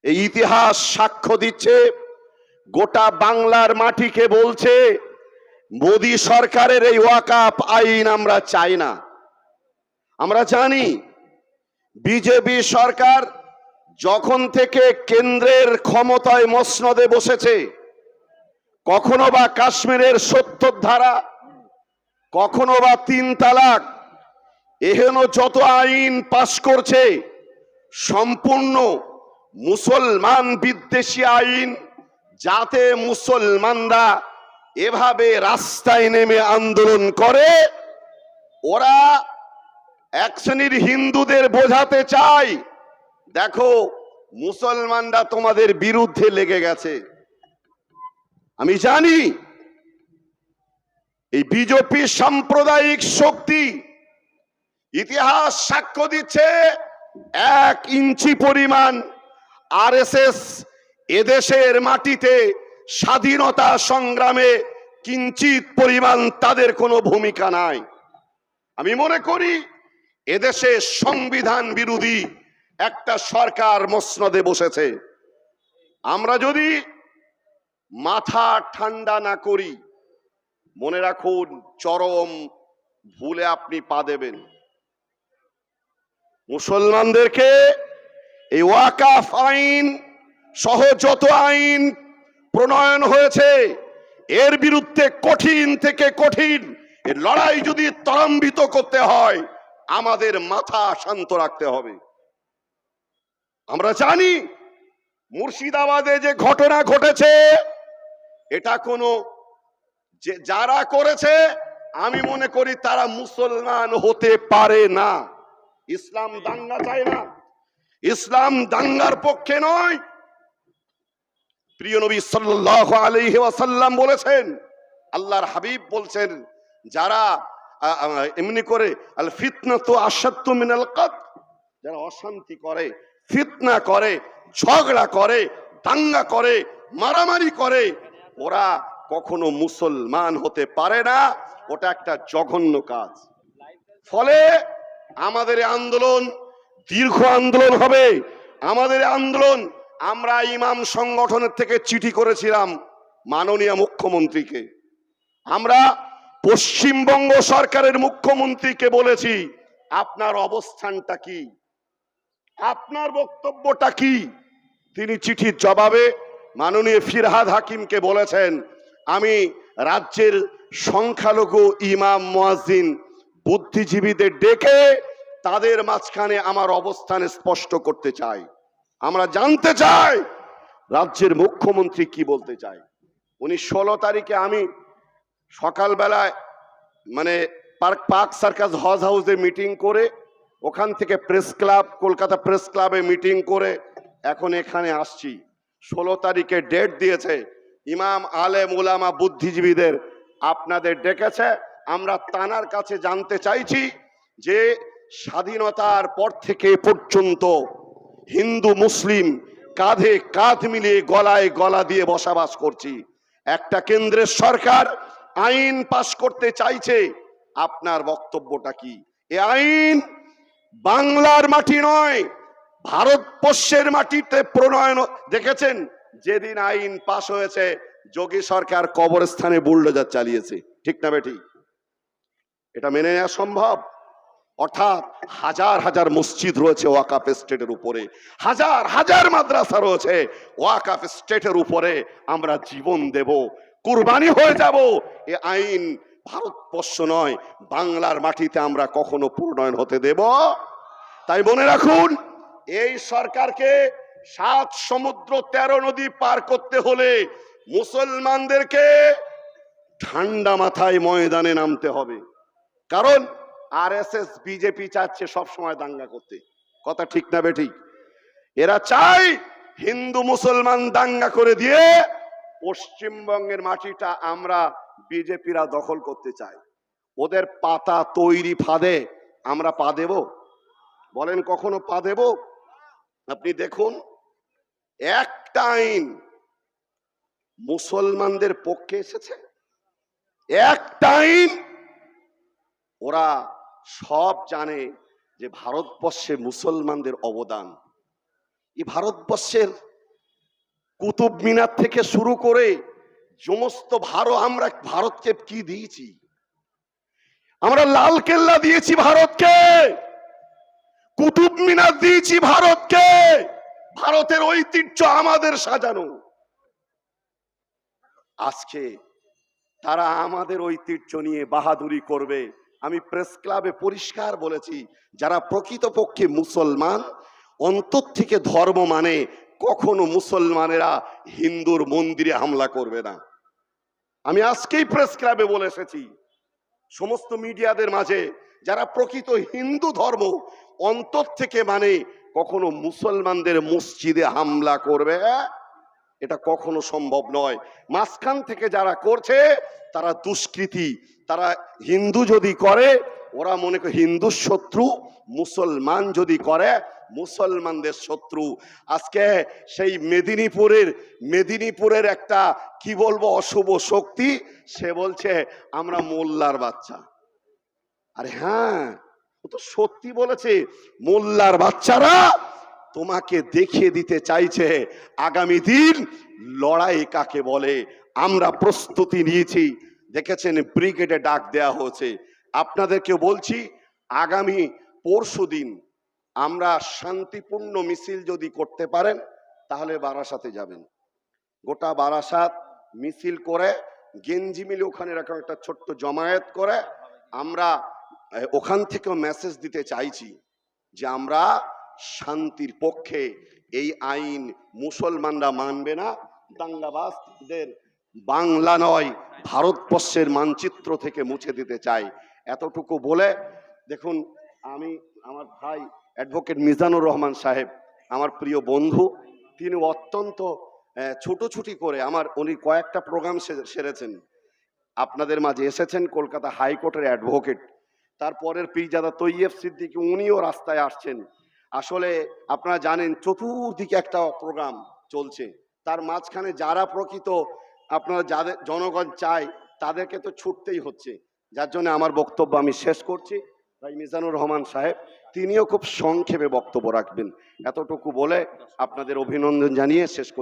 এই ইতিহাস সাক্ষ্য দিচ্ছে, গোটা বাংলার মাটিকে বলছে মোদী সরকারের এই ওয়াকফ আইন আমরা চাই না। আমরা জানি বিজেপি সরকার যখন থেকে কেন্দ্রের ক্ষমতায় মসনদে বসেছে, কখনো বা কাশ্মীরের ৭০ ধারা, কখনো বা ৩ তালাক, এহেন যত আইন পাশ করছে সম্পূর্ণ মুসলমান বিদ্বেষী আইন, যাতে মুসলমানরা এভাবে রাস্তায় নেমে আন্দোলন করে। ওরা এক শ্রেণীর হিন্দুদের বোঝাতে চায়, দেখো মুসলমানরা তোমাদের বিরুদ্ধে লেগে গেছে। আমি জানি এই বিজেপি সাম্প্রদায়িক শক্তি, ইতিহাস সাক্ষ্য দিচ্ছে 1 ইঞ্চি পরিমাণ আরএসএস এদেশের মাটিতে স্বাধীনতা সংগ্রামে কিঞ্চিত পরিমাণ তাদের কোনো ভূমিকা নাই। আমি মনে করি এদেশে সংবিধান বিরোধী একটা সরকার মসনদে বসেছে। আমরা যদি মাথা ঠান্ডা না করি, মনে রাখুন চরম ভুলে আপনি পা দেবেন। মুসলমানদেরকে এই ওয়াকফ আইন সহ যত আইন প্রণয়ন হয়েছে, এর বিরুদ্ধে কঠিন থেকে কঠিন এর লড়াই যদি ত্বরান্বিত করতে হয়, আমাদের মাথা শান্ত রাখতে হবে। আমরা জানি মুর্শিদাবাদে যে ঘটনা ঘটেছে, এটা কোনো যারা করেছে আমি মনে করি তারা মুসলমান হতে পারে না। ইসলাম দাঙ্গা চায় না, ইসলাম দাঙ্গার পক্ষে নয়। প্রিয় নবী সাল্লাল্লাহু আলাইহি ওয়াসাল্লাম বলেছেন, আল্লাহর হাবিব বলছেন, যারা এমনি করে আল ফিতনাতু আশাদ্দু মিনাল কতল, যারা অশান্তি করে, ফিতনা করে, ঝগড়া করে, দাঙ্গা করে, মারামারি করে, ওরা কখনো মুসলমান হতে পারে না। ওটা একটা জঘন্য কাজ। ফলে আমাদের আন্দোলন দীর্ঘ আন্দোলন হবে। আমাদের আন্দোলন, আমরা ইমাম সংগঠনের থেকে চিঠি করেছিলাম মাননীয় মুখ্যমন্ত্রীকে। আমরা পশ্চিমবঙ্গ সরকারের মুখ্যমন্ত্রীকে বলেছি, আপনার অবস্থানটা কি, আপনার বক্তব্যটা কি। তিনি চিঠির জবাবে মাননীয় ফিরহাদ হাকিমকে বলেছেন, আমি রাজ্যের সংখ্যালঘু ইমাম, মুয়াজ্জিন, বুদ্ধিজীবীদের ডেকে তাদের মাঝখানে আমার অবস্থান স্পষ্ট করতে চাই। আমরা জানতে চাই রাজ্যের মুখ্যমন্ত্রী কি বলতে চায়। উনি 16 তারিখে আমি সকালবেলায় মানে পার্ক সার্কাস হজ হাউসে মিটিং করে, ওখান থেকে প্রেস ক্লাব, কলকাতা প্রেস ক্লাবে মিটিং করে এখন এখানে আসছি। 16 তারিখে ডেট দিয়েছে, ইমাম, আলেম, উলামা, বুদ্ধিজীবীদের আপনাদের ডেকেছে। আমরা তানার কাছে জানতে চাইছি যে স্বাধীনতার পর থেকে পর্যন্ত হিন্দু মুসলিম কাঁধে কাঁধ মিলিয়ে গলায় গলা দিয়ে বসবাস করছি। একটা কেন্দ্রের সরকার আইন পাশ করতে চাইছে, আপনার বক্তব্যটা কি? এ আইন বাংলার মাটি নয়, ভারতবর্ষের মাটিতে প্রণয়ন। দেখেছেন যেদিন আইন পাশ হয়েছে, যোগী সরকার কবরস্থানে বুলডোজার চালিয়েছে, ঠিক না বেটি? এটা মেনে নেওয়া সম্ভব? অর্থাৎ হাজার হাজার মসজিদ রয়েছে ওয়াকফ স্টেটের উপরে, হাজার হাজার মাদ্রাসা রয়েছে ওয়াকফ স্টেটের উপরে। আমরা জীবন দেব, কুরবানি হয়ে যাব। এ আইন ভারতবর্ষ নয়, বাংলার মাটিতে আমরা কখনো প্রণয়ন হতে দেব। তাই মনে রাখুন, এই সরকারকে 7 সমুদ্র 13 নদী পার করতে হলে মুসলমানদেরকে ঠান্ডা মাথায় ময়দানে নামতে হবে। কারণ আরএসএস, বিজেপি চাচ্ছে সবসময় দাঙ্গা করতে। কথা ঠিক না বেঠিক? এরা চায় হিন্দু মুসলমান দাঙ্গা করে দিয়ে পশ্চিমবঙ্গের মাটিটা আমরা বিজেপিরা দখল করতে চাই। ওদের পাতা তৈরি ফাঁদে আমরা পা দেব? বলেন কখনো পা দেব? আপনি দেখুন, একটা আইন মুসলমানদের পক্ষে এসেছে, একটা আইন। ওরা সব জানে যে ভারতবর্ষে মুসলমানদের অবদান। এই ভারতবর্ষের কুতুব মিনার থেকে শুরু করে সমস্ত আমরা ভারতকে কি দিয়েছি? আমরা লাল কেল্লা দিয়েছি ভারতকে, কুতুব মিনার দিয়েছি ভারতকে। ভারতের ঐতিহ্য আমাদের সাজানো। আজকে তারা আমাদের ঐতিহ্য নিয়ে বাহাদুরি করবে। আমি প্রেস ক্লাবে পরিষ্কার বলেছি, যারা প্রকৃতপক্ষে মুসলমান, অন্তর থেকে ধর্ম মানে, কখনো মুসলমানেরা হিন্দুর মন্দিরে হামলা করবে না। আমি আজকেই প্রেস ক্লাবে বলে এসেছি, সমস্ত মিডিয়াদের মাঝে, যারা প্রকৃত হিন্দু ধর্ম অন্তর থেকে মানে, কখনো মুসলমানদের মসজিদে হামলা করবে এটা কখনো সম্ভব নয়। মাঝখান থেকে যারা করছে তারা দুষ্কৃতী। তারা হিন্দু যদি করে ওরা মনে করে হিন্দুর শত্রু, মুসলমান যদি করে মুসলমানদের শত্রু। আজকে সেই মেদিনীপুরের একটা কি বলবো অশুভ শক্তি, সে বলছে আমরা মোল্লার বাচ্চা। আরে হ্যাঁ, ও তো সত্যি বলেছে। মোল্লার বাচ্চারা তোমাকে দেখিয়ে দিতে চাইছে আগামী দিন লড়াই কাকে বলে। আমরা প্রস্তুতি নিয়েছি, দেখেছেন ব্রিগেডে ডাক দেয়া হয়েছে। আপনাদেরকে বলছি, আগামী পরশুদিন আমরা শান্তিপূর্ণ মিছিল যদি করতে পারেন তাহলে বারাসাতে যাবেন। গোটা বারাসাত মিছিল করে গেঞ্জি মিলে ওখানে এরকম একটা ছোট্ট জমায়েত করে আমরা ওখান থেকেও মেসেজ দিতে চাইছি যে আমরা শান্তির পক্ষে। এই আইন মুসলমানরা মানবে না। দাঙ্গাবাজদের বাংলা নয় ভারতবর্ষের মানচিত্র থেকে মুছে দিতে চাই। এতটুকু বলে, দেখুন, আমি আমার ভাই অ্যাডভোকেট মিজানুর রহমান সাহেব আমার প্রিয় বন্ধু, তিনি অত্যন্ত ছুটোছুটি করে উনি কয়েকটা প্রোগ্রাম সেরেছেন, আপনাদের মাঝে এসেছেন। কলকাতা হাইকোর্টের অ্যাডভোকেট, তারপরের পীরজাদা তৈয়ব সিদ্দিকী, উনিও রাস্তায় আসছেন। আসলে আপনারা জানেন চতুর্দিকে একটা প্রোগ্রাম চলছে, তার মাঝখানে যারা প্রকৃত আপনারা যাদের জনগণ চায় তাদেরকে তো ছুটতেই হচ্ছে। যার জন্য আমার বক্তব্য আমি শেষ করছি। ভাই মিজানুর রহমান সাহেব তিনিও খুব সংক্ষেপে বক্তব্য রাখবেন। এতটুকু বলে আপনাদের অভিনন্দন জানিয়ে শেষ করছি।